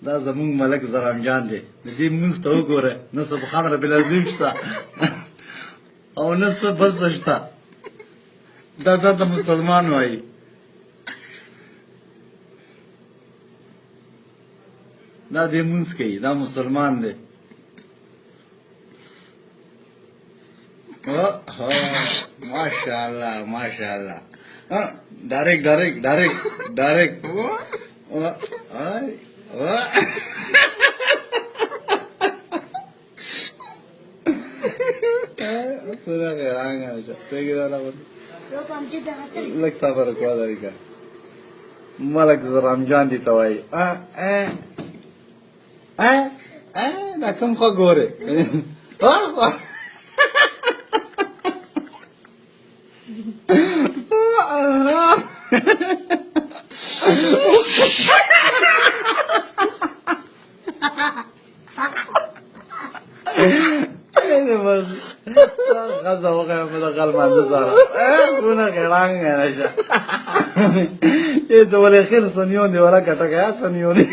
دا زمونږ ملک زرام جان دی د دې مونځ ته وګوره نه سبحان رب العظیم شته او نه څه بل څه شته دا ځاته مسلمان وایي دا دې مونځ کوي دا مسلمان دی ماشاءالله ماشاءالله ډایرکټ لږ صبر کوه دریکه ملک زرام جان دي ته وایي دا کوم خوا ګورې غزة وقع من الغلمان بزارة رونا غيران يا نشا يتولي خير سنيوني ولا كتاك يا سنيوني